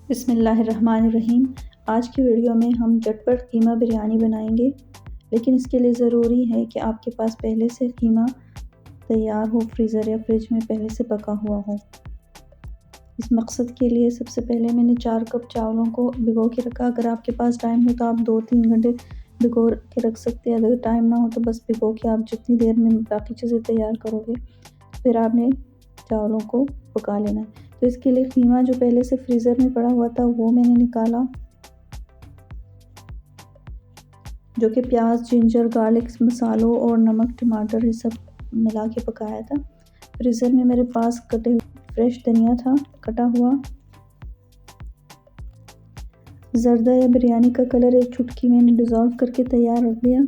बिस्मिल्लाहिर्रहमानिर्रहीम। आज की वीडियो में हम झटपट कीमा बिरयानी बनाएंगे, लेकिन इसके लिए ज़रूरी है कि आपके पास पहले से कीमा तैयार हो, फ्रीज़र या फ्रिज में पहले से पका हुआ हो। इस मकसद के लिए सबसे पहले मैंने 4 कप चावलों को भिगो के रखा। अगर आपके पास टाइम हो तो आप 2-3 घंटे भिगो के रख सकते हैं। अगर टाइम ना हो तो बस भिगो के आप जितनी देर में बाकी चीज़ें तैयार करोगे फिर आपने चावलों को पका लेना है। तो इसके लिए कीमा जो पहले से फ्रीज़र में पड़ा हुआ था वो मैंने निकाला, जो कि प्याज, जिंजर, गार्लिक, मसालों और नमक, टमाटर ये सब मिला के पकाया था। फ्रीज़र में मेरे पास कटे हुए फ्रेश धनिया था, कटा हुआ। ज़र्दा या बिरयानी का कलर एक चुटकी मैंने डिज़ोल्व करके तैयार रख दिया।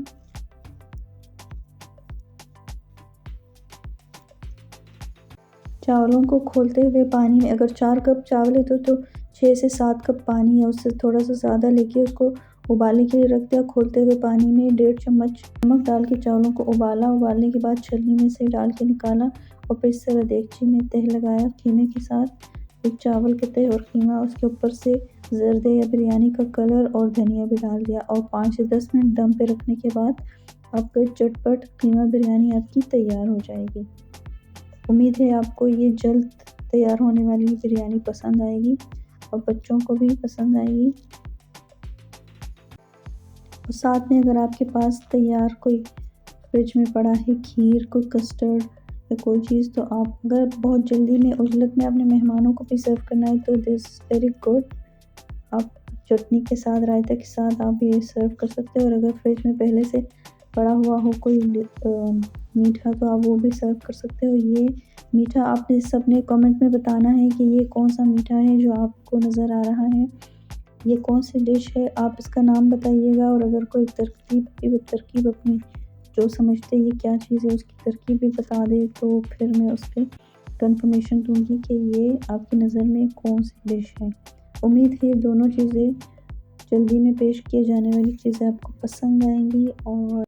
चावलों को खोलते हुए पानी में, अगर 4 कप चावल है तो 6 से 7 कप पानी है, उससे थोड़ा सा ज़्यादा लेके उसको उबालने के लिए रख दिया। खोलते हुए पानी में 1.5 चम्मच नमक डाल के चावलों को उबाला। उबालने के बाद छलनी में से डाल के निकाला और फिर इस तरह देगची में तह लगाया कीमे के साथ। एक चावल के तह और कीमा, उसके ऊपर से ज़र्दे या बिरयानी का कलर और धनिया भी डाल दिया और 5 से 10 मिनट दम पे रखने के बाद आपका झटपट कीमा बिरयानी आपकी तैयार हो जाएगी। उम्मीद है आपको ये जल्द तैयार होने वाली बिरयानी पसंद आएगी और बच्चों को भी पसंद आएगी। और साथ में अगर आपके पास तैयार कोई फ्रिज में पड़ा है खीर, कोई कस्टर्ड या कोई चीज़, तो आप अगर बहुत जल्दी में उजलत में अपने मेहमानों को भी सर्व करना है तो दिस वेरी गुड। आप चटनी के साथ, रायता के साथ आप ये सर्व कर सकते हो। और अगर फ्रिज में पहले से पड़ा हुआ हो कोई मीठा तो आप वो भी सर्व कर सकते हो। ये मीठा आपने सबने कमेंट में बताना है कि ये कौन सा मीठा है जो आपको नज़र आ रहा है, ये कौन सी डिश है, आप इसका नाम बताइएगा। और अगर कोई तरकीब अपनी जो समझते ये क्या चीज़ है उसकी तरकीब भी बता दे तो फिर मैं उस पर कंफर्मेशन दूंगी कि ये आपकी नज़र में कौन सी डिश है। उम्मीद है दोनों चीज़ें जल्दी में पेश किए जाने वाली चीज़ें आपको पसंद आएंगी और